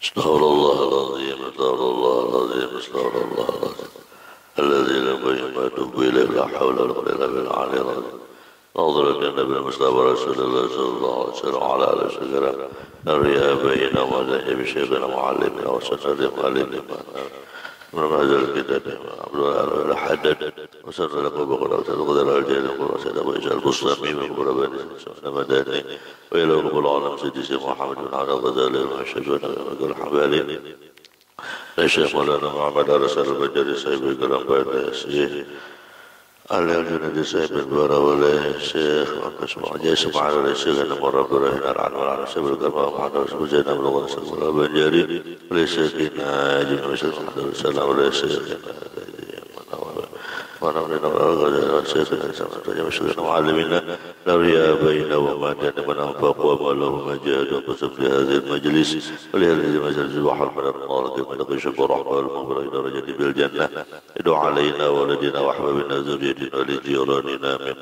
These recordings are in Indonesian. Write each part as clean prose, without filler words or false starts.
استغفر الله العظيم استغفر الله العظيم استغفر الله العظيم الذي لم يكن يتوب إليه لا حول ولا قوة إلا بالله العلي العظيم. ناظر النبي المصطفى رسول الله صلى الله عليه وسلم وعلى آله وسلم الرياء بيننا وذهب بشيخنا معلمنا وسنة معلمنا من هذا الكتاب عبد الله الحدد وسر لكم بقرة وقدر الجيل وقرة أبو إسحاق البصري وقرة بني مداني وإلى رب العالم سيدي محمد بن علي الغزالي والشيخ الحبالي الشيخ مولانا محمد رسول البجري صاحب الكرام بين الشيخ علي الجندي صاحب البراولي الشيخ اسمع جيش معنا الشيخ المرة برهن على صاحب الكرام محمد رسول زينب الغزالي صاحب البجري ولشيخنا جميع الشيخ محمد رسول الله ولشيخنا ونحن نرى شيخنا معلمنا نريا بين وما كان من أنفق وما له مجاد وقسم في هذه المجلس ولهذه المجلس البحر من النار كما نقشف ورحمة المغفرة درجة بالجنة ادعو علينا ولدنا وأحبابنا ذريتنا ولجيراننا من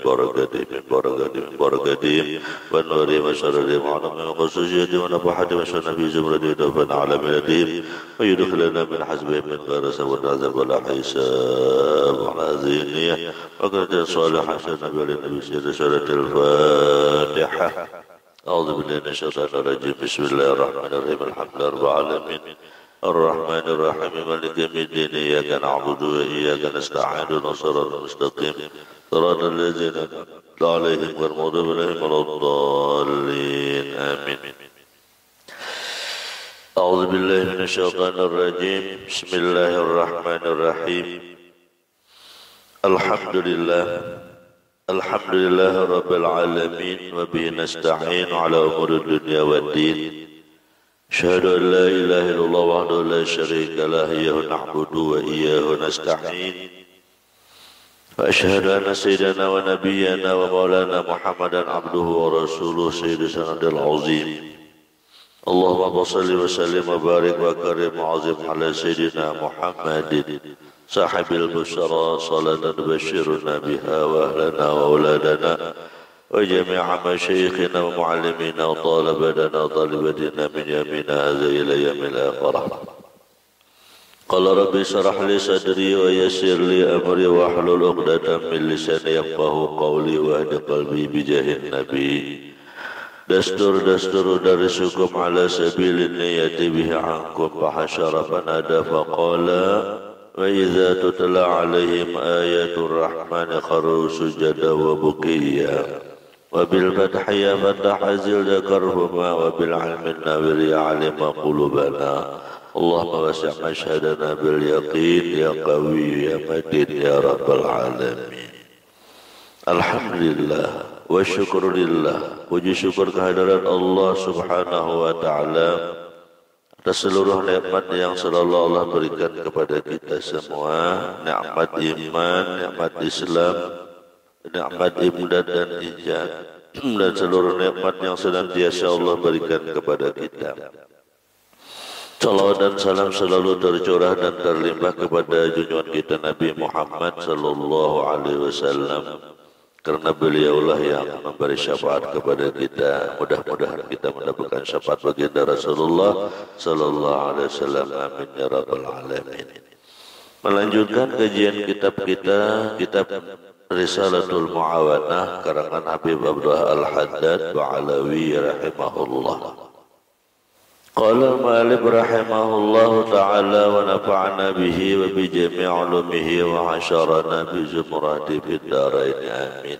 بركاتهم والنور وشررهم وعلم من خصوصيتهم ونفحة وشرنا في زمرة دوفا على ملتهم ويدخلنا من حسبهم من غير سوء عذاب ولا حساب على هذه النية وكانت صالحة سنة للنبي سيد سورة الفاتحة. أعوذ بالله من الشيطان الرجيم. بسم الله الرحمن الرحيم. الحمد لله رب العالمين الرحمن الرحيم مالك يوم الدين إياك نعبد وإياك نستعين اهدنا الصراط المستقيم صراط الذين أنعمت عليهم غير المغضوب عليهم ولا الضالين آمين. أعوذ بالله من الشيطان الرجيم. بسم الله الرحمن الرحيم. الحمد لله رب العالمين وبه نستعين على أمور الدنيا والدين. أشهد أن لا إله إلا الله وحده لا شريك له إياه نعبد وإياه نستعين. وأشهد أن سيدنا ونبينا ومولانا محمدا عبده ورسوله سيد سند العظيم. اللهم صل وسلم وبارك وكرم وعظم على سيدنا محمد صاحب البشرى صلاة تبشرنا بها وأهلنا وأولادنا وجميع مشايخنا ومعلمينا وطالبنا وطالبتنا من يومنا هذا إلى يوم الآخرة. قال ربي اشرح لي صدري ويسر لي أمري واحلل عقدة من لساني يفقهوا قولي واهد قلبي بجاه النبي. دستور درسكم على سبيل النية به عنكم فحشر فنادى فقال وإذا تتلى عليهم آيات الرحمن خروا سجدا وبكيا. وبالفتح يا فتح زل ذكرهما وبالعلم النابر يعلم قلوبنا. اللهم وسع مشهدنا باليقين يا قوي يا متين يا رب العالمين. الحمد لله والشكر لله. Puji syukur kehadirat Allah subhanahu wa ta'ala atas seluruh nikmat yang selalu Allah berikan kepada kita semua. Nikmat iman, nikmat Islam, nikmat imdad dan ijad, dan seluruh nikmat yang senantiasa Allah berikan kepada kita. Salawat dan salam selalu tercurah dan terlimpah kepada junjungan kita Nabi Muhammad sallallahu alaihi wasallam. Karena beliaulah yang memberi syafaat kepada kita. Mudah-mudahan kita mendapatkan syafaat baginda Rasulullah sallallahu alaihi wasallam. Amin ya rabbal alamin. Melanjutkan kajian kitab kita, kitab Risalatul Muawanah karangan Habib Abdullah Al-Haddad Ba'alawi rahimahullah. Qala al-mu'allif rahimahullahu ta'ala wa nafa'na bihi wa bi jami' ulumihi wa hasyarana bi zumrati fid dharain amin.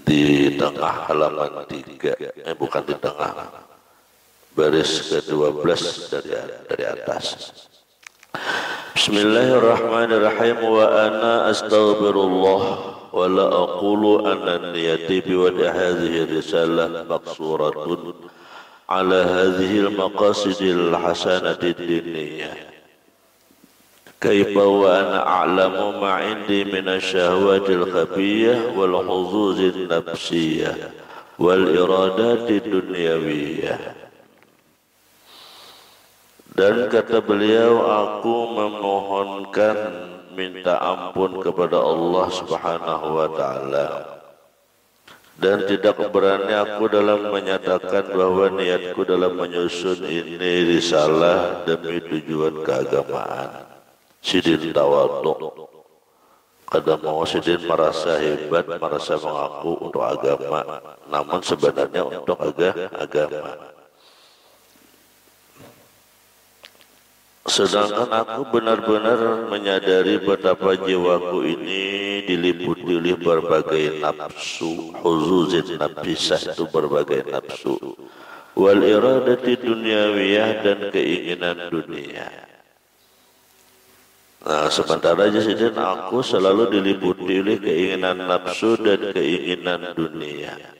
Di tengah halaman 3, bukan di tengah, baris ke-12 dari atas. Bismillahirrahmanirrahim. Wa ana astaghfirullah wa la aqulu anna niyati bi wadi hadhihi risalah maqsuratun على هذه المقاصد الحسنة الدينية كيف وأنا أعلم ما عندي من الشهوات الخفية والحظوظ النفسية والإرادات الدنيوية. Dan kata beliau, aku memohonkan minta ampun kepada Allah subhanahu wa ta'ala dan tidak berani aku dalam menyatakan bahwa niatku dalam menyusun ini risalah demi tujuan keagamaan. Sidin tawaduk. Kadang mau Sidin merasa hebat, merasa mengaku untuk agama, namun sebenarnya untuk agama. Sedangkan aku benar-benar menyadari betapa jiwaku ini diliputi oleh berbagai nafsu, huzuzin nafisah itu berbagai nafsu, wal iradati dunyawiyah dan keinginan dunia. Nah, sementara aja Sidin aku selalu diliputi oleh keinginan nafsu dan keinginan dunia.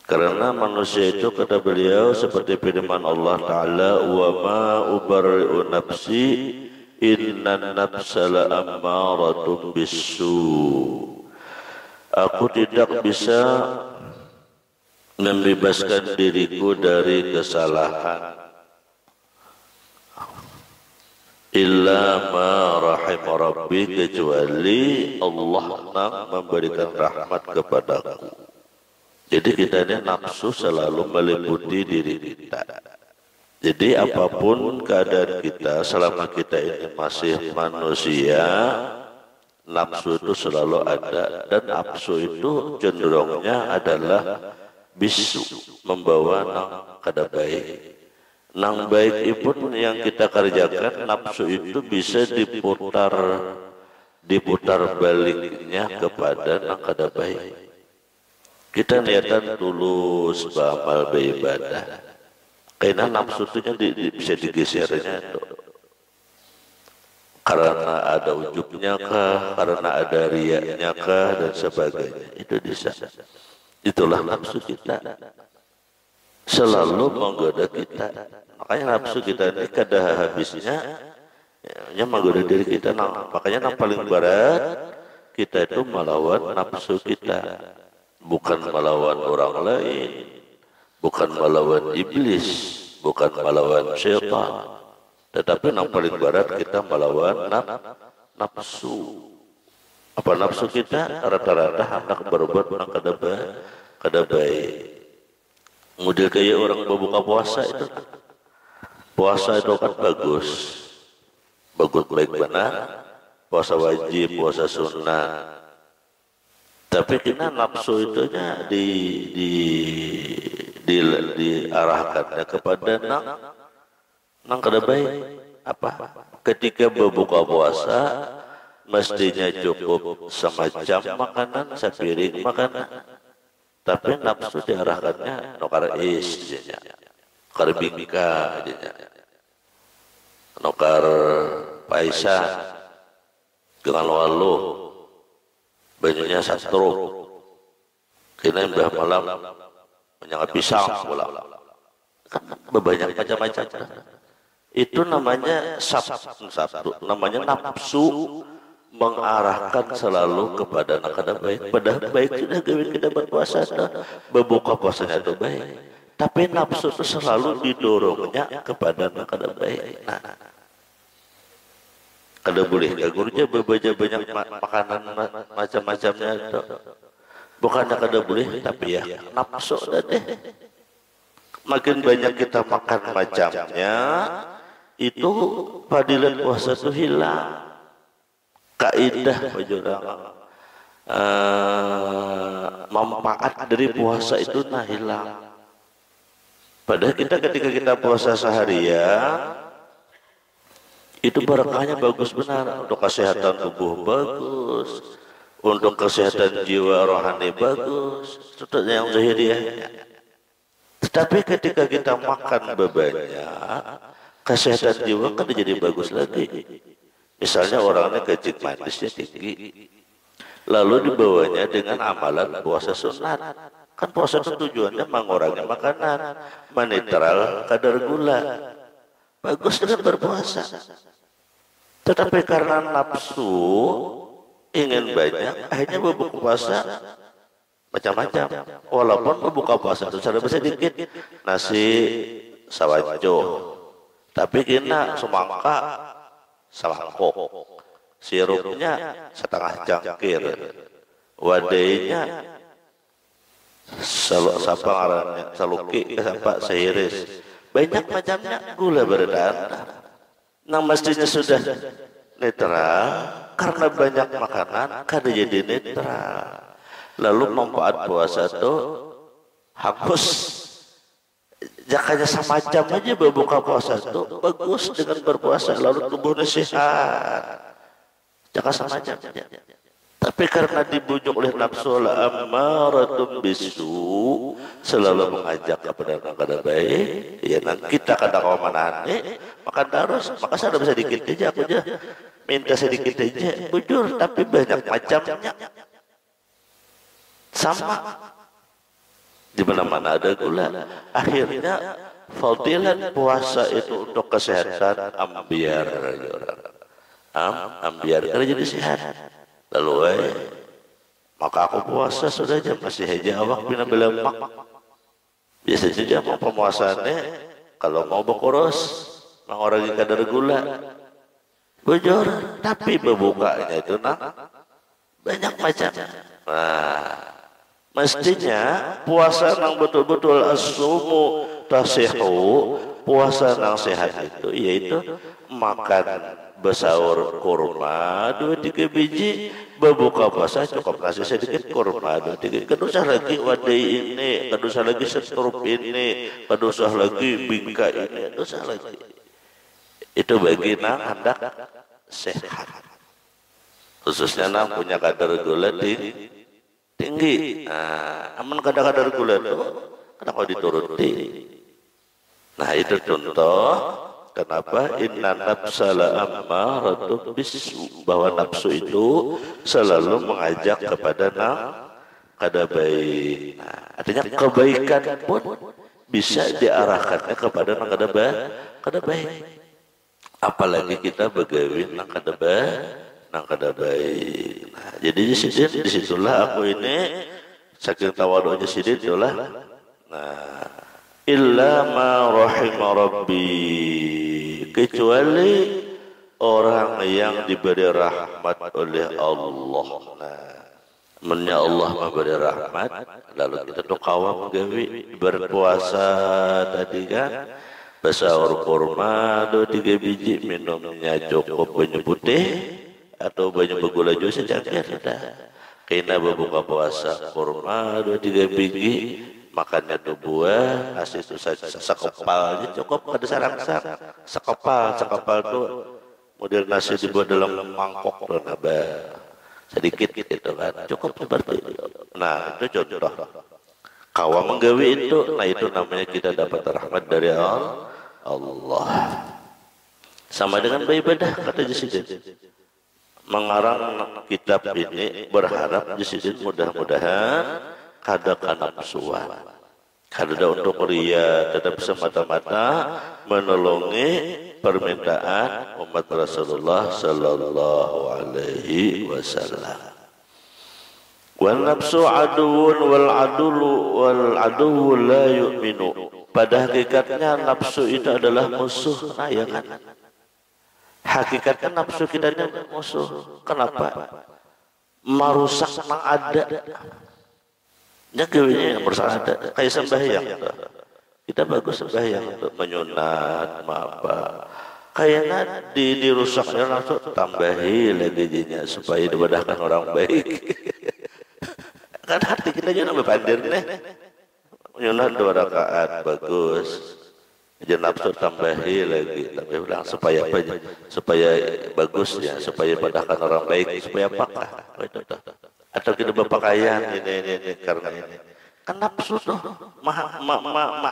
Karena manusia itu kata beliau seperti firman Allah Ta'ala, wa ma ubarri'u nafsi innan nafsa la'ammaratun bisu. Aku tidak bisa membebaskan diriku dari kesalahan illa ma rahim rabbi, kecuali Allah memberikan rahmat kepadaku. Jadi kita ini nafsu selalu meliputi diri kita. Jadi apapun keadaan kita, selama kita ini masih manusia, nafsu itu selalu ada. Dan nafsu itu cenderungnya adalah bisu, membawa nang kada baik. Nang baik pun yang kita kerjakan, nafsu itu bisa diputar baliknya kepada nang kada baik. Kita niatan tulus beramal beribadah, karena nafsu itu bisa digesernya itu. Karena ada ujubnya kah, karena ada riyaknya kah, dan sebagainya. Itu bisa. Itulah nafsu kita, selalu menggoda kita. Makanya nafsu kita ini kada habisnya, ya menggoda diri kita. Makanya yang paling berat kita itu melawan nafsu kita. Bukan melawan orang lain, bukan melawan iblis, bukan melawan syaitan, tetapi yang paling berat kita melawan nafsu. Apa nafsu kita? Rata-rata hendak berbuat yang kada baik. Model kayak orang berbuka puasa itu. Puasa itu kan bagus baik benar. Puasa wajib, puasa sunnah. Tapi kita nafsu itunya diarahkannya kepada nang kada baik. Apa? Ketika berbuka puasa mestinya cukup semacam makanan, sepiring makanan. Tapi nafsu diarahkannya nokar isnya, nokar bingka, nokar paisan, dengan walu. Banyaknya satu, kena mbah malam menyangka pisang pula, kan berbanyak macam-macam. Itu namanya satu, namanya nafsu mengarahkan selalu kepada yang kada baik. Padahal baik sudah kita berpuasa, berbuka puasanya itu baik, tapi nafsu itu selalu didorongnya kepada yang kada baik. Kada boleh gurunya berbaca banyak makanan macam-macamnya itu. Bukannya kada boleh, tapi ya nafsu deh. Makin banyak kita makan macamnya, itu fadilat puasa itu hilang. Kaidah pajurang manfaat dari puasa itu hilang. Padahal kita ketika kita puasa seharian, itu berkahnya bagus benar, untuk kesehatan tubuh bagus, untuk kesehatan jiwa rohani bagus, itu yang zahiriyah. Tetapi ketika kita makan banyak, kesehatan jiwa kan jadi bagus lagi. Misalnya orangnya kencing manisnya tinggi, lalu dibawanya dengan amalan puasa sunat. Kan puasa itu tujuannya mengurangi makanan, menetral kadar gula. Bagus dengan berpuasa. Tetapi karena nafsu ingin banyak, akhirnya berbuka puasa macam-macam. Walaupun berbuka puasa itu secara sedikit, nasi sawanjo, tapi kena semangka samangkok, sirupnya setengah cangkir, wadainya Sapa ngarannya saluki sapa sehiris. Banyak macamnya gula berdarah. Nang mestinya sudah netral karena banyak makanan kada jadi netral. Lalu manfaat puasa itu hangus. Jakanya semacam aja berbuka puasa itu bagus dengan berpuasa lalu tubuhnya sehat. Jaka semacam. Tapi karena dibujuk oleh nafsu ammaratun bisu selalu mengajak kepada yang baik, ya nang kita kadang manane makan terus, maka saya bisa dikit aja aku aja minta sedikit aja, bujur tapi banyak macamnya sama di mana-mana ada gula. Akhirnya fadilat puasa itu untuk kesehatan ambiar ambiar karena jadi sehat. Lalu maka aku puasa sudah jam masih aja awak bina belemak. Biasanya jam pemuasaannya kalau mau berkurus mengurangi kadar gula bujur, tapi berbukanya itu banyak macam. Nah, mestinya puasa nang betul-betul asumu tasihu, puasa nang sehat itu yaitu makan bersahur kurma 2-3 biji, berbuka puasa cukup kasih sedikit kurma 2-3, kedusah lagi wadai ini, kedusah lagi seturup ini, kedusah lagi bingka ini, kedusah lagi. Itu bagi nang hendak sehat, khususnya nang punya kadar gula tinggi. Nah, aman kadar gula itu kenapa dituruti? Nah, itu contoh kenapa inna nafsala ammaratun bisu, bahwa nafsu itu selalu mengajak kepada kada baik. Nah, artinya kebaikan pun bisa diarahkannya kepada kada baik. Apalagi kita begawi nang kada baik. Nah, jadi disitulah aku ini saking tawadunya sidin itulah. Nah, illa ma rahima rabbi, kecuali orang yang diberi rahmat oleh Allah. Nah, mennya Allah memberi rahmat, lalu kita tuh kawam gawi berpuasa tadi kan, bersahur kurma 2-3 biji, minumnya cukup banyu putih atau banyu bergula jus saja sudah. Kena berbuka puasa kurma 2-3 biji, makannya tuh buah, nasi itu sekepal aja cukup, ada sarang-sarang sekepal tuh model nasi dibuat dalam mangkok dan apa sedikit gitu kan, cukup seperti itu. Nah, itu contoh kawa menggawi itu. Nah, itu namanya kita dapat rahmat dari Allah. Sama dengan beribadah, kata Jasidin. Mengarang kitab ini berharap Jasidin mudah-mudahan kada nafsuan, kada untuk ria, tetap semata-mata menolongi permintaan umat Rasulullah sallallahu alaihi wasallam. Wal nafsu aduun wal adu la yu'minu. Pada hakikatnya nafsu itu adalah musuh. Nah, ya kan? Hakikatnya nafsu kita ini musuh. Kenapa? Merusak yang ada. Jagawinya yang berusaha ada. Kayak sembahyang. Kita bagus sembahyang untuk menyunat, apa. Kayaknya dirusaknya langsung tambahi lagi jinya supaya dibadahkan orang baik. Kan hati kita jangan berpandir nih. Menyunat 2 rakaat bagus. Jangan nafsu tambahi lagi, tapi bilang supaya apa? Supaya bagusnya, supaya badahkan orang baik, supaya apakah? Atau kita berpakaian ini karena ini. Kan nafsu tuh,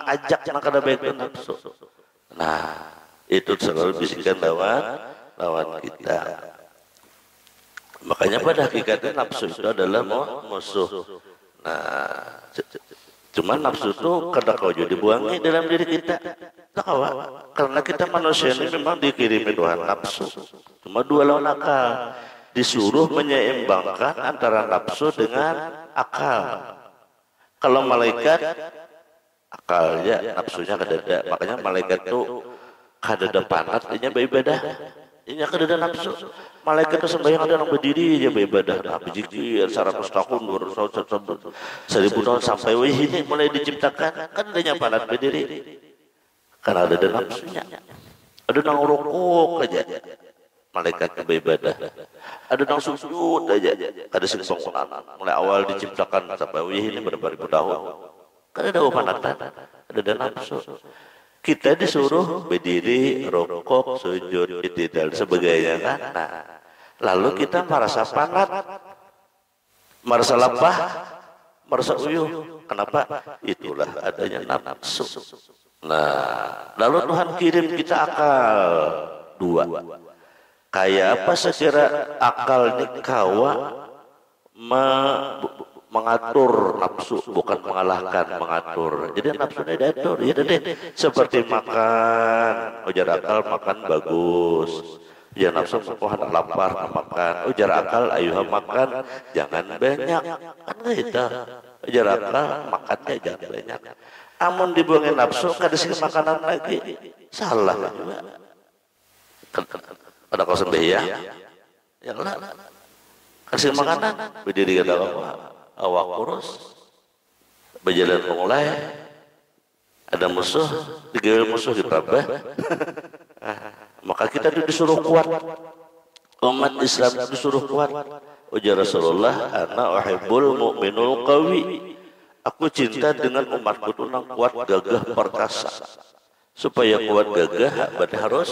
ajak yang kada baik itu nafsu. Nah, itu selalu bisikan lawan kita. Makanya pada hakikatnya nafsu itu adalah musuh. Nah, cuma nafsu itu kada kau jadi buangi dalam diri kita. Tahu? Karena kita manusia ini memang dikirimi Tuhan nafsu. Cuma 2 lawan akal. Disuruh menyeimbangkan antara nafsu dengan akal. Kalau malaikat akalnya nafsunya kada ada. Makanya malaikat itu kada ada panatnya beribadah. Ini kan ada nafsu. Malaikat itu sembahyang ada orang berdiri aja beribadah. Nah, berzikir 100 tahun, 200 tahun, 1000 tahun sampai ini mulai diciptakan. Kan adanya panat berdiri. Karena ada nafsunya. Ada nang rokok aja. Malaikat beribadah. Ada nang sujud aja. Ada sing bangunan. Mulai awal diciptakan sampai ini berapa-ribu tahun. Kan ada panatan. Ada nafsu. Kita disuruh berdiri, rokok, sujud, dan sebagainya kan. Nah, lalu kita merasa panat, merasa lapah, merasa uyuh. Kenapa? Itulah adanya nafsu. Nah, lalu Tuhan kirim kita akal dua. Kayak apa secara akal nikawa mengatur nafsu, bukan mengalahkan, mengatur. Jadi nafsunya diatur, ya deh. Seperti makan, ujar akal makan bagus. Ya nafsu hendak lapar makan. Ujar akal ayo makan, jangan banyak. Kan gitu. Ujar akal makannya jangan banyak. Amun dibuangin nafsu, kadang makanan lagi salah juga. Ada kau sembahyang, yang lah kasih makanan, berdiri kata awak kurus, berjalan mulai, ada musuh, digawil musuh ditabah, maka kita disuruh kuat, umat Islam disuruh kuat. Ujar Rasulullah, ana uhibbul mu'minul qawi. Aku cinta dengan umatku itu yang kuat, gagah, perkasa. Supaya kuat gagah, berarti harus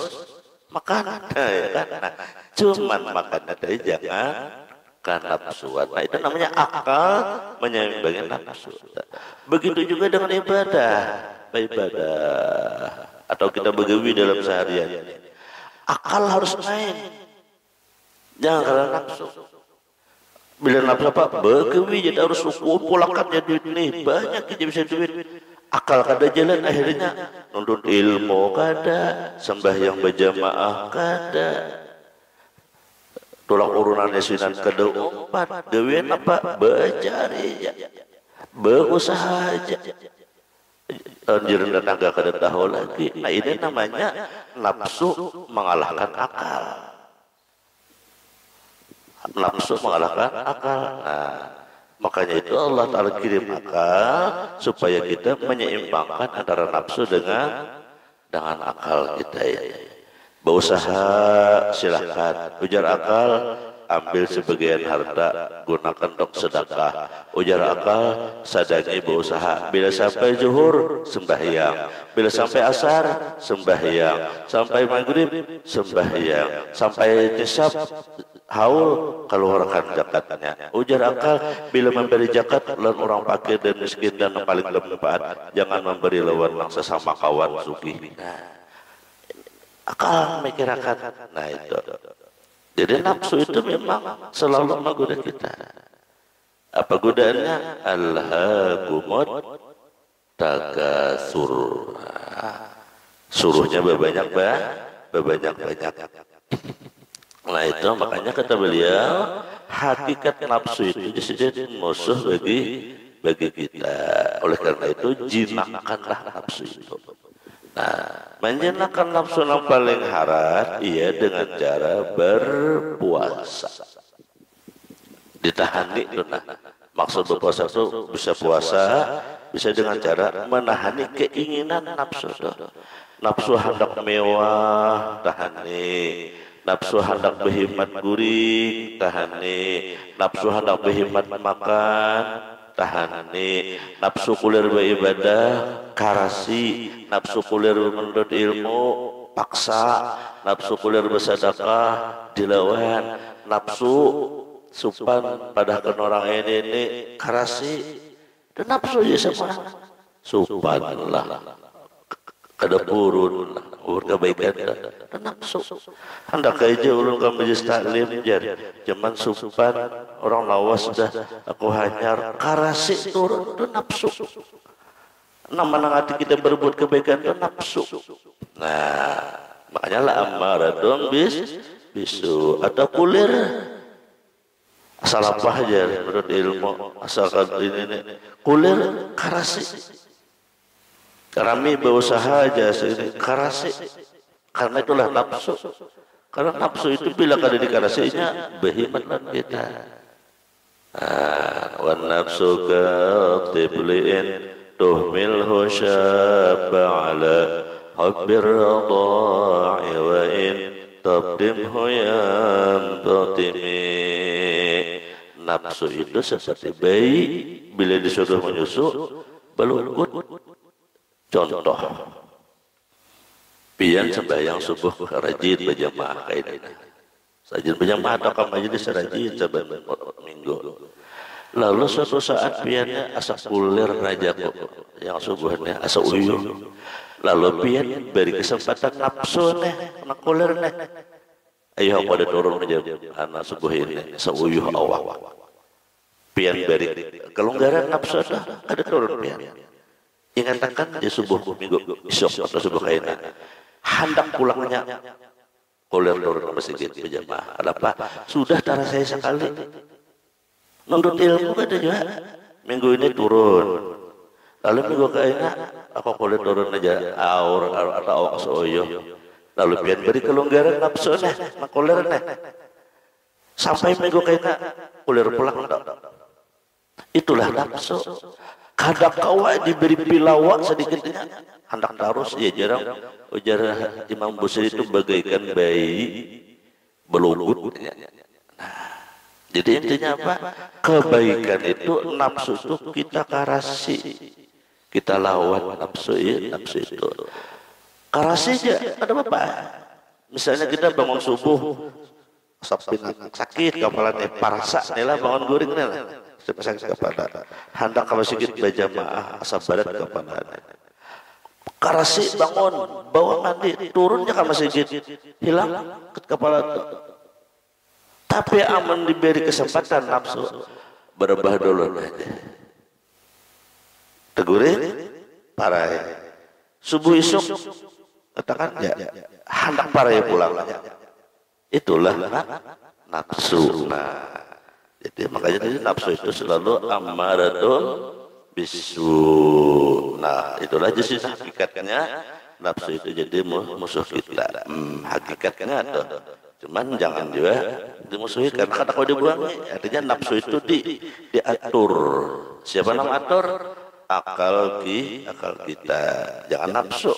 makan. Nah, ya kan? Nah, cuman makan tadi jangan karena nafsu. Nah, itu namanya akal menyeimbangi nafsu. Begitu juga dengan ibadah. Atau kita begawi dalam seharian. Akal harus main. Jangan karena nafsu. Bila nafsu apa? Begawi jadi harus kumpulkannya duit nih. Banyak kita bisa duit. Akal kada jalan akhirnya nuntut ilmu kada, sembahyang berjamaah kada, tulang urunan yasinan kada umpat, gawean apa? Bercari, berusaha aja. Anjuran tetangga kada tahu lagi. Nah ini namanya nafsu mengalahkan akal. Nafsu mengalahkan akal. Nah, makanya itu Allah Ta'ala kirim akal supaya kita menyeimbangkan antara nafsu dengan akal kita ya. Berusaha silahkan. Ujar akal, ambil sebagian harta, gunakan untuk sedekah. Ujar akal, sadangi berusaha. Bila sampai zuhur, sembahyang. Bila sampai asar, sembahyang. Sampai maghrib, sembahyang. Sampai nisab, haul, keluarkan zakatnya. Ujar akal, bila memberi zakat lawan orang fakir dan miskin dan yang paling lempat, jangan memberi lawan sesama kawan sugih. Akal mikirakan. Nah itu. Jadi nafsu itu memang selalu menggoda kita. Apa godaannya? Alhaakumut takasur. Suruhnya berbanyak. Nah itu makanya kata beliau, hakikat nafsu itu jadi musuh bagi kita. Oleh karena itu jinakkanlah nafsu itu. Nah, menjenakkan nafsu yang paling harat ia dengan cara berpuasa. Ditahani itu nah. Maksud berpuasa itu bisa puasa, bisa dengan cara menahani keinginan nafsu itu. Nafsu hendak mewah, tahani. Nafsu hendak berhemat guring, tahani. Nafsu hendak berhemat makan, tahani. Nafsu kulir beribadah, karasi. Nafsu kulir menuntut ilmu, paksa. Nafsu kulir bersedekah, dilawan. Nafsu supan pada orang ini karasi. Dan nafsu ya semua. Supanlah. Kada purun, kebaikan dan nafsu. Hendak aja ulun ka majlis taklim jar. Cuman supan orang lawas sudah aku hanyar karasi turun itu nafsu. Nama hati kita berbuat kebaikan itu nafsu. Nah, makanya lah amaratun bisu atau kulir. Asal apa aja menurut ilmu asalkan ini kulir karasi. Kami berusaha aja karasi karena itulah nafsu. Karena nafsu itu bila kada dikarasinya behimat lan kita. Wan nafsu ka tibliin tuhmilhu syabba ala hubbir radha'i wa in tabdimhu yantatimi. Nafsu itu seperti bayi bila disuruh menyusu belukut. Contoh, pian sembahyang subuh rajin berjamaah kayak ini. Sajin berjamaah atau ke majelis rajin saban minggu. Lalu suatu saat piannya asa kulir raja kok yang subuhnya asa uyuh. Lalu pian beri kesempatan nafsu nih, nak kulir nih. Ayo pada turun aja anak subuh ini asa uyuh awak. Pian beri kelonggaran nafsu ada turun pian. Ingatkan di subuh minggu besok atau subuh kainnya hendak pulangnya kuliah turun ke masjid berjamaah. Kenapa? Sudah cara saya sekali nuntut ilmu ada juga minggu ini turun, lalu minggu kainnya aku kuliah turun aja aur atau awak soyo, lalu pian beri kelonggaran nafsu nih kuliah nih sampai minggu kainnya kuliah pulang. Itulah nafsu. Kadang kawa diberi pilawak sedikitnya hendak terus ya jarang. Ujar Imam Busiri itu bagaikan bayi belugut. Nah, jadi intinya apa? Kebaikan itu nafsu itu kita karasi, kita lawan nafsu ya, nafsu itu. Karasi aja ada apa? Misalnya kita bangun subuh sakit kepalanya parasa, nela bangun guring nela. Sepasang kepada hendak kalau sedikit berjamaah asal barat kepada karasi bangun bawa mandi turunnya ke masjid hilang kepala tapi aman diberi kesempatan nafsu berubah dulu aja tegurin parah subuh isuk katakan ya hendak parah pulang itulah nafsu. Nah jadi makanya tadi nafsu itu selalu ammaratun bisu. Nah itulah jenis hakikatnya nafsu itu jadi musuh kita. Hakikatnya itu. Cuman jangan juga dimusuhi karena kata kalau dibuang artinya nafsu itu diatur. Siapa yang atur? Akal kita. Jangan nafsu.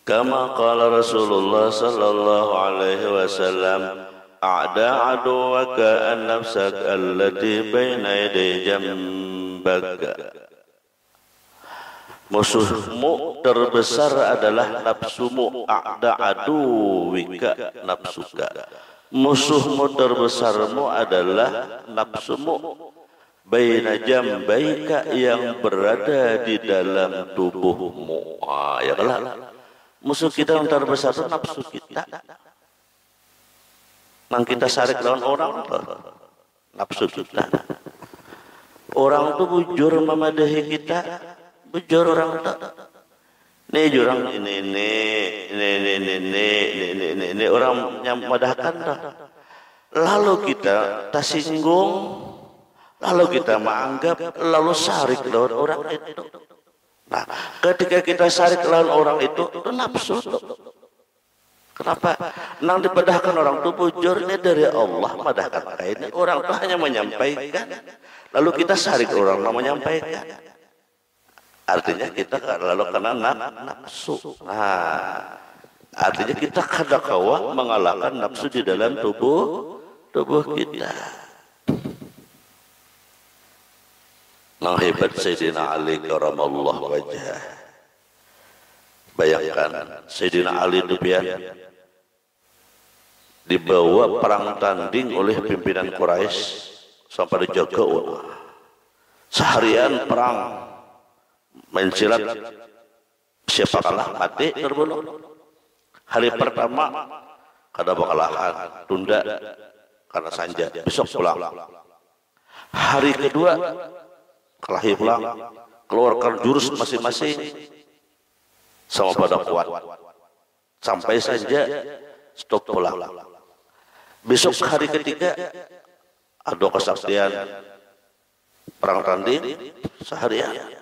Kama qala Rasulullah sallallahu alaihi wasallam a'da aduwaka an-nafsak allati baina yaday jambaka. Musuhmu terbesar adalah nafsumu. A'da aduwika nafsuka. Musuhmu terbesarmu adalah nafsumu. Baina jambaika yang berada di dalam tubuhmu. Ya kalah. Musuh kita yang terbesar itu nafsu kita. Nang kita sarik lawan orang nafsu kita. Orang itu bujur memadahi kita, bujur orang itu. Nih jurang ini orang yang memadahkan dah. Lalu kita tersinggung, lalu kita menganggap, lalu sarik lawan orang itu. Nah, ketika kita sarik lawan orang itu nafsu. Kenapa? Nang dipedahkan orang itu bujurnya dari Allah, madahkan ini orang itu hanya menyampaikan, lalu kita sarik orang yang menyampaikan. Artinya kita lalu kena nafsu. Nah, artinya kita kadakawa mengalahkan nafsu di dalam tubuh kita. Nang hebat Sayyidina Ali karamallahu wajhah. Bayangkan Sayyidina Ali itu pian dibawa perang tanding oleh pimpinan Quraisy sampai dijaga seharian perang main silat, siapa kalah mati terbunuh. Hari pertama kada bakalahan, tunda karena sanja, besok pulang. Hari kedua kelahi pulang, keluarkan jurus masing-masing sama pada kuat sampai saja stop pulang. Besok hari ketiga ada kesaktian perang tanding seharian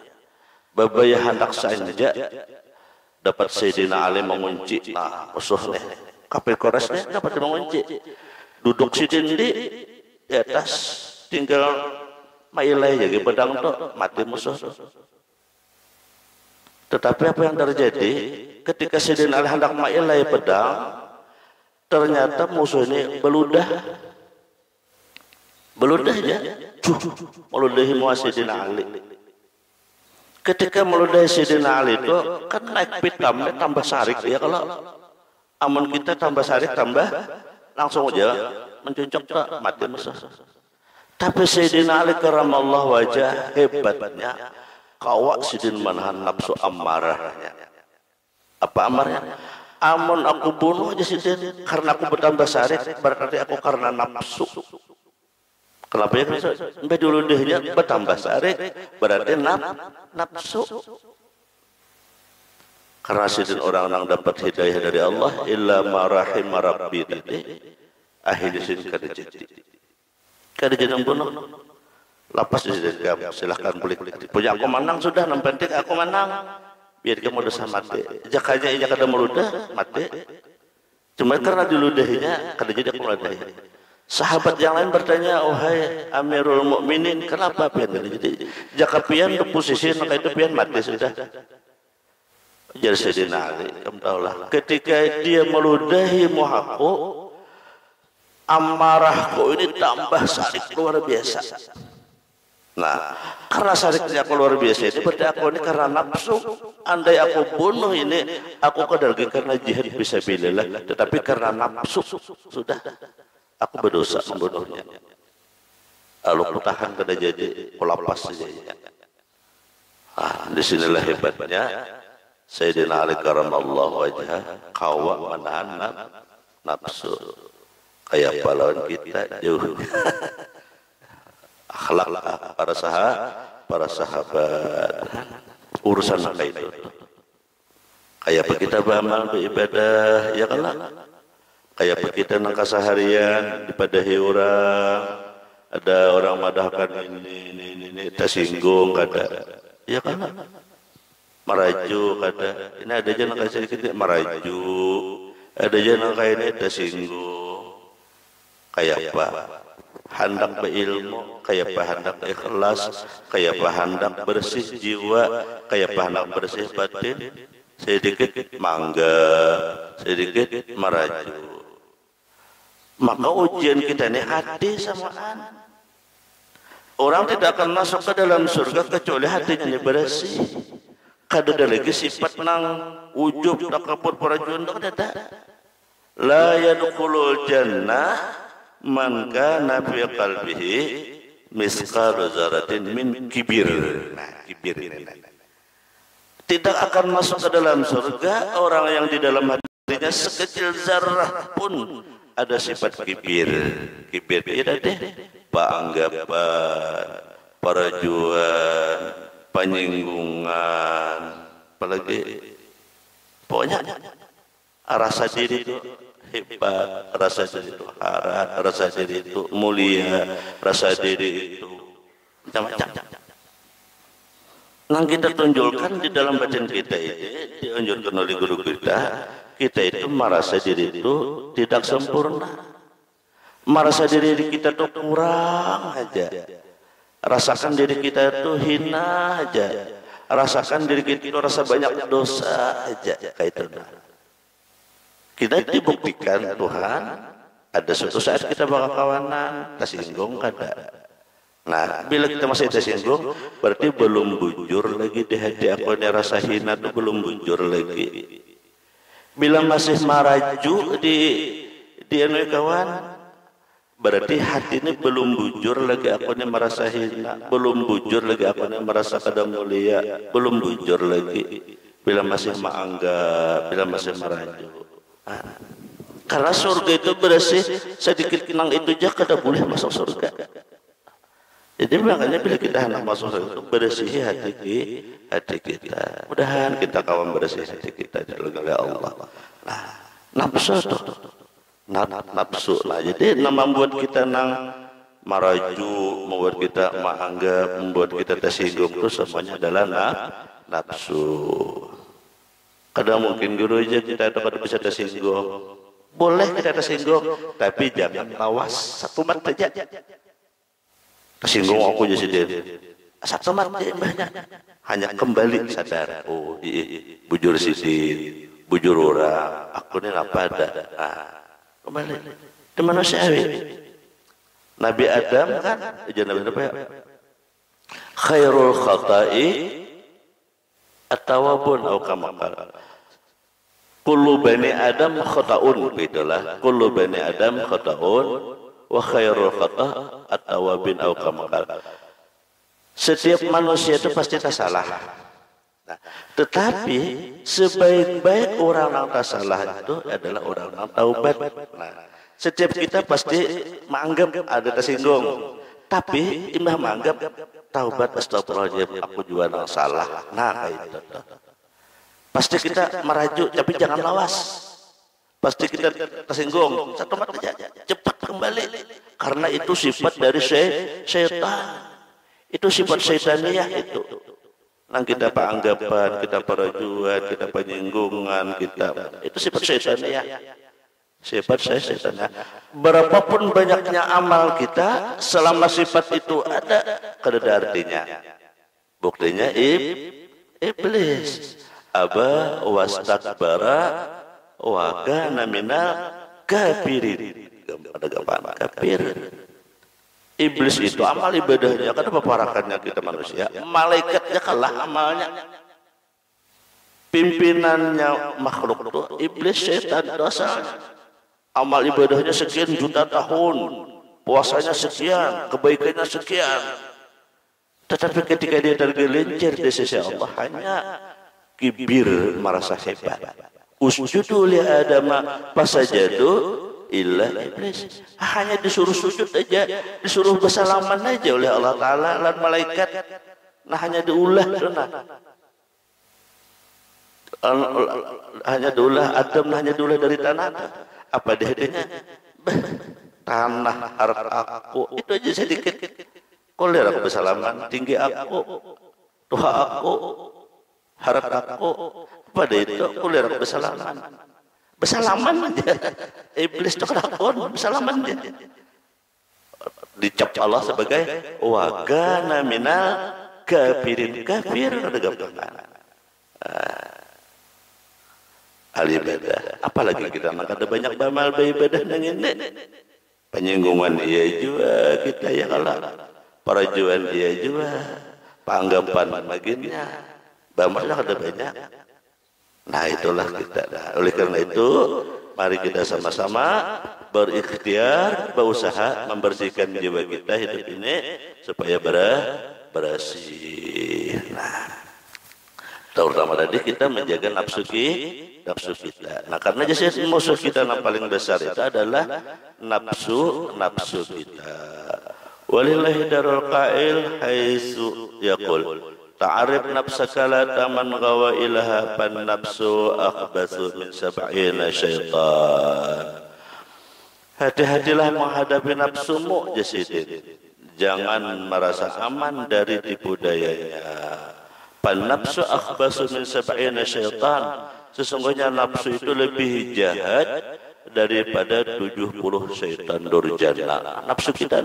babaya hendak saja dapat Sayyidina Ali mengunci musuhnya. Kafir Quraisy dapat mengunci. Duduk sidin di atas, tinggal mailai jadi pedang tuh mati musuh. Tetapi apa yang terjadi ketika Sayyidina Ali hendak mailai pedang, ternyata musuh ini beludah ya, meludahi Sayyidina Ali. Ketika meludahi Sayyidina Ali itu kan naik pitamnya tambah sarik ya, kalau amun kita tambah sarik tambah langsung aja mencucuk tak mati musuh. Tapi Sayyidina Ali karamallahu wajah, hebatnya kawak sidin menahan nafsu amarahnya. Apa amarnya? Amun aku bunuh aja sidin karena aku bertambah sarik, berarti aku karena nafsu. Kenapa ya? Sampai dulu dehnya bertambah sarik, berarti nafsu. Karena sidin orang-orang dapat hidayah dari Allah, illa marahim rabbi tadi, akhirnya sidin kada jadi bunuh. Lapas sidin kamu, silahkan balik. Punya aku menang sudah, yang penting aku menang. Biar kamu dosa mati. Jakanya ia kada meludah mati. Cuma karena diludahinya kada jadi aku meludahi. Sahabat yang lain bertanya, wahai Amirul Mukminin, kenapa pian jadi? Jaka pian ke posisi maka itu pian mati sudah. Jadi Sayyidina Ali, kamu tahulah, ketika dia meludahi muhaku, amarahku ini tambah sarik luar biasa. Nah, karena sariknya aku luar biasa ini berarti aku ini karena nafsu. Andai aku bunuh ini, aku kadalgi karena jihad fisabilillah, tetapi karena nafsu sudah. Aku berdosa membunuhnya. Lalu aku tahan kada jadi, aku lapas saja. Disinilah hebatnya Sayyidina Ali karamallahu wajah, kawa menahan nafsu. Kayak pahlawan kita jauh. Akhlak para sahabat. Urusan kayak itu. Kayak kita beramal beribadah, ya kan? Kayak kita nang kaseharian dipadahi orang, ada orang madahkan ini tersinggung kada, ya kan? Maraju kada, ini ada aja nang kasih sedikit maraju, ada aja nang kayak ini tersinggung, kayak apa? Hendak berilmu, kayak apa hendak ikhlas, kayak apa hendak bersih jiwa, kayak apa hendak bersih batin, sedikit mangga, sedikit maraju. Maka ujian kita ini hati samaan. Orang tidak akan masuk ke dalam surga kecuali hatinya ini bersih. Kada ada lagi sifat nang ujub takabur para junduk ada. La yadkhulul jannah man kana fi qalbihi misqalu dzarratin min kibir. Nah, kibir ini. Tidak akan masuk ke dalam surga orang yang di dalam hatinya sekecil zarah pun ada sifat kibir. Kibir tidak deh, penganggapan, perajuan, penyinggungan, apalagi pokoknya rasa diri itu hebat, rasa diri itu harat, rasa diri itu mulia, rasa diri itu macam-macam. Nah kita tunjukkan di dalam batin kita ini, dianjurkan oleh guru kita itu merasa diri itu tidak sempurna, merasa diri kita itu kurang aja, rasakan diri kita itu hina aja, rasakan diri kita itu rasa banyak dosa aja, kayak itu. Kita dibuktikan Tuhan, ada suatu saat kita bakal kawanan, tersinggung kada. Nah, bila kita masih tersinggung, berarti belum bujur lagi di hati aku ini rasa hina itu belum bujur lagi. Bila masih maraju di anu kawan, berarti hati ini belum bujur lagi aku ini merasa hina, belum bujur lagi aku ini merasa kada mulia, belum bujur lagi. Bila masih menganggap, bila masih maraju. Karena surga itu bersih, sedikit kenang itu aja kada boleh masuk surga. Jadi makanya bila kita hendak masuk surga itu bersih hati kita. Mudahan kita kawan bersih hati kita oleh Allah. Nah, nafsu tuh, nafsu lah. Jadi membuat kita nang maraju, membuat kita menganggap, membuat kita tersinggung itu semuanya adalah nafsu. Kadang mungkin guru aja kita dapat bisa tersinggung. Boleh kita tersinggung, tapi jangan lawas satu mat saja. Tersinggung aku jadi dia. Satu mat banyak. Hanya kembali sadar. Oh, bujur sisi, bujur orang. Aku ini apa ada? Kembali. Di manusiawi. Nabi Adam kan, Nabi apa ya? Khairul khata'i at-tawabun atau kama qala. Kullu bani Adam khata'un, itulah. Kullu bani Adam khata'un wa khairul khata' at-tawabin atau kama qala. Setiap manusia itu pasti tak salah. Nah, tetapi sebaik-baik orang yang tak salah itu adalah orang yang taubat. Nah, setiap kita pasti menganggap ada tersinggung, tapi imam menganggap taubat astagfirullahaladzim, aku juga yang salah. Nah, itu pasti kita merajuk, tapi jangan lawas. Pasti kita tersinggung, satu mat aja, cepat kembali, karena itu sifat dari syaitan. Itu sifat syaitaniyah itu. Nang kita anggapan, kita perajuan, kita penyinggungan, kita itu sifat syaitaniyah. Sifat syaitaniyah. Berapapun banyaknya amal kita, selama sifat itu ada artinya. Buktinya iblis aba wastakbara wa kana minal kafirin. Ada gambaran kafir. Iblis itu amal ibadahnya kan peparakannya kita manusia, malaikatnya kalah amalnya. Pimpinannya makhluk itu iblis, setan, dosa. Amal ibadahnya sekian juta tahun, puasanya sekian, kebaikannya sekian. Tetapi ketika dia tergelincir di sisi Allah, hanya kibir, merasa hebat. Usjudu li Adama fasajadu illa iblis. Hanya disuruh sujud aja, disuruh bersalaman aja oleh Allah Ta'ala dan malaikat. Nah, hanya diulah, hanya diulah Adam, hanya diulah dari tanah. Apa dehnya? Tanah harap aku. Itu aja sedikit. Kau lihat aku bersalaman, tinggi aku, tuha aku, harap aku. Pada itu kau lihat aku bersalaman. Bersalaman aja. Iblis itu kelakon, bersalaman aja. Dicap Allah sebagai wagana minal kafirin. Kafir ada gambaran. Al-ibadah. Apalagi kita ada banyak bamal ibadah yang ini. Penyinggungan iya juga kita ya kalah. Parajuan iya juga. Panggapan baginnya. Bamalnya ada banyak. Nah, itulah kita. Oleh karena itu, mari kita sama-sama berikhtiar, berusaha membersihkan jiwa kita hidup ini supaya bersih. Nah, terutama tadi kita menjaga nafsu kita. Nah, karena jadi musuh kita yang paling besar itu adalah nafsu kita. Walillahi darul qail haitsu yaqul ta'arif nafsaka la taman gawa ilaha pan nafsu akhbathu min sab'ina syaitan. Hati-hatilah menghadapi nafsumu jasidin. Jangan merasa aman dari tipu dayanya. Pan nafsu akhbathu min sab'ina syaitan. Sesungguhnya nafsu itu lebih jahat daripada 70 syaitan durjana. Nafsu kita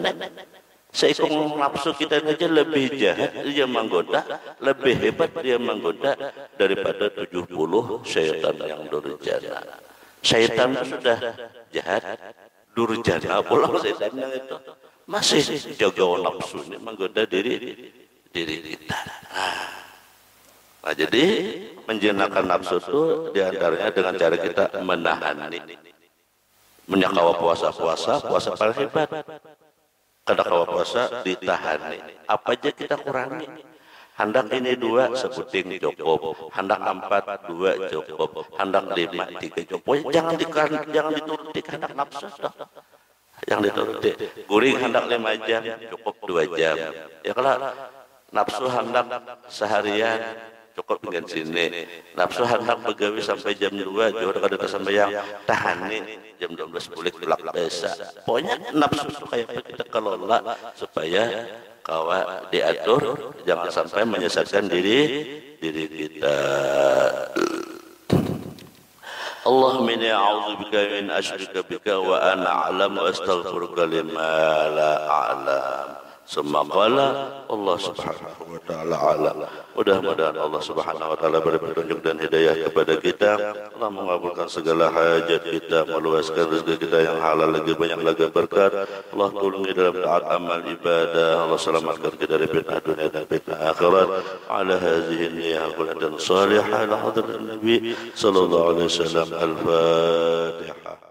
seikung nafsu kita aja lebih jahat, dia menggoda, lebih hebat dia menggoda daripada 70 syaitan yang durjana. Syaitan sudah jahat, durjana pula syaitannya itu masih jaga nafsu ini menggoda diri kita. Nah, jadi menjinakkan nafsu itu diantaranya dengan cara kita menahan ini. Menyakawa puasa paling hebat. Kada kawa puasa ditahan. Apa aja kita kurangi. Hendak ini 2 sebuting cukup. Hendak 4 2 cukup. Hendak 5 3 cukup. Jangan dituruti hendak nafsu. Yang dituruti. Guring hendak 5 jam cukup 2 jam. Ya kalau nafsu hendak seharian cukup dengan sini. Nafsu hendak begawi sampai jam 2 juga kada sampai yang tahan nih jam 12 bulik tulak biasa. Pokoknya nafsu itu kayak kita kelola supaya kawa diatur, jangan sampai menyesatkan diri kita. اللهم إني أعوذ بك من أشرك بك وأنا أعلم وأستغفرك لما لا أعلم. Semua qala Allah Subhanahu wa taala alam. Mudah-mudahan Allah Subhanahu wa taala beri petunjuk dan hidayah kepada kita. Allah mengabulkan segala hajat kita, meluaskan rezeki kita yang halal, lagi banyak lagi berkat. Allah tolongi dalam taat amal ibadah. Allah selamatkan kita dari fitnah dunia dan fitnah akhirat. Ala hadhihi niyyah dan salihah ala hadrat Nabi sallallahu alaihi wasallam. Al-Fatihah.